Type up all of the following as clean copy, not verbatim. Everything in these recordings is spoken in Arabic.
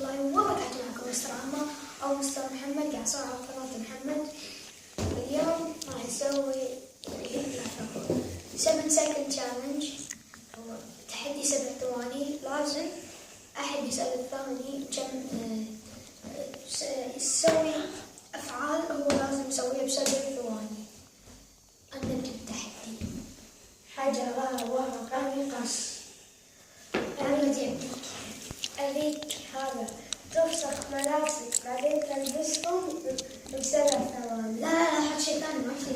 الله وبركاته. معكم مستر عمر أو مستر محمد، قاعد أصور على قناة محمد. اليوم راح نسوي 7 second challenge، تحدي 7 ثواني. لازم أحد يسأل الثاني كم يسوي أفعال هو لازم يسويها ب7 ثواني. أنا نبدأ التحدي. حجر ورقة مقص. أبيك هذا تفسخ ملابسك بعدين تلبسهم ب7 ثواني. لا حط شيء ثاني، ما في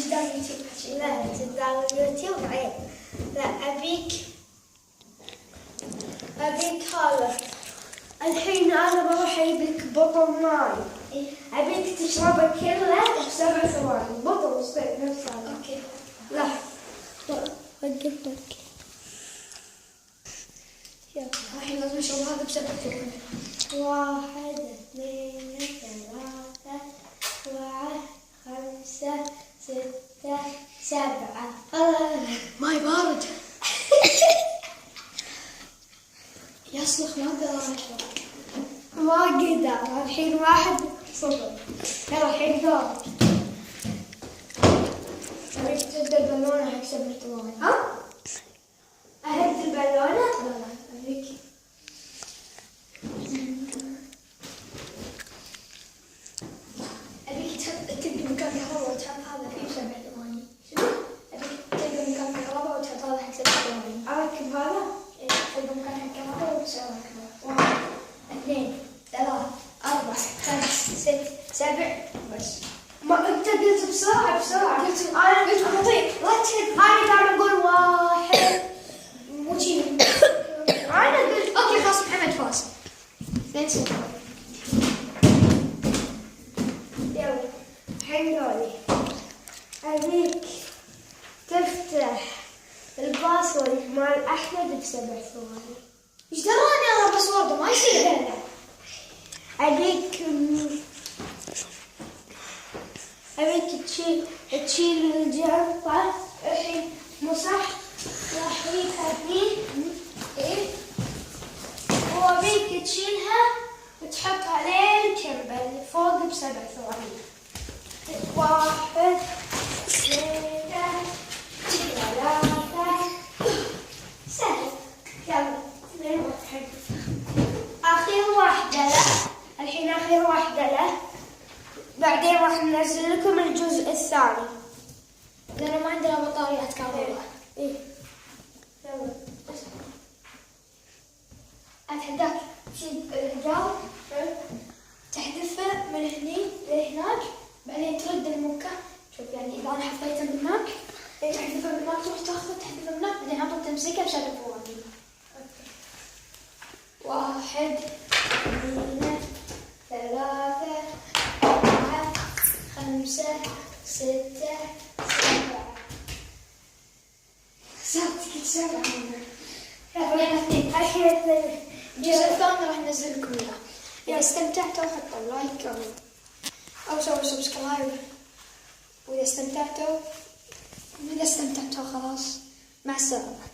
قدام يوتيوب. لا قدام اليوتيوب عيب. لا أبيك هذا الحين أنا بروح أجيب لك بطل ماي. أبيك تشربه كله ب7 ثواني. بطل صغير نفس هذا. أوكي. لا وقف لك. الحين لازم نشرب هذا ب7 ثواني. 1 2 3 4 5 6 7. ماي بارد. يصلخ، ما اقدر اشرب. ما اقدر. الحين 1-0. يلا الحين دورك. ابيك تهد البالونة حق 7 ثواني. ها؟ اهد البالونة؟ لا ابيك تبدي مكان كهرباء وتحط هذا فيه 7 ثواني. شنو؟ ابيك تبدي مكان كهرباء وتحط هذا حق 7 ثواني. اركب هذا؟ ايه تبدي مكان حق كهرباء وتسوي كذا. 1 2 3 4 5 6 7. بس ما انت قلت بسرعة. انا قلت بطيء. لا تشد. انا قاعد اقول 1 مو شي. انا قلت اوكي خلاص محمد فاز. 2-0. يلا الحين دوري. ابيك تفتح الباسورد مال احمد ب7 ثواني. ايش دراني انا باسورده؟ ما يصير. ابيك تشيل الجرفة. الحين مسح راح هني. ايه وابيك تشيلها وتحط عليه الكربة اللي فوق ب7 ثواني. 1 2 3. سهل. يلا 2-1. آخر واحدة له. الحين آخر واحدة له، بعدين راح ننزل لكم الجزء الثاني لأنه ما عندنا بطاريات كهرباء. إيه يلا أتحداك تشيل الرجال تحذفه من هني لهناك، بعدين ترد المكان. شوف يعني إذا أنا حطيته من هناك تحذفه من هناك، تروح تاخذه تحذفه من هناك، بعدين عطل تمسكه ب7 ثواني. 1 2 3 4 5 6 7. صارت 7. الجزء الثاني راح ننزل لكم اياه. اذا استمتعتوا حطوا لايك او سووا سبسكرايب. واذا استمتعتوا خلاص مع السلامة.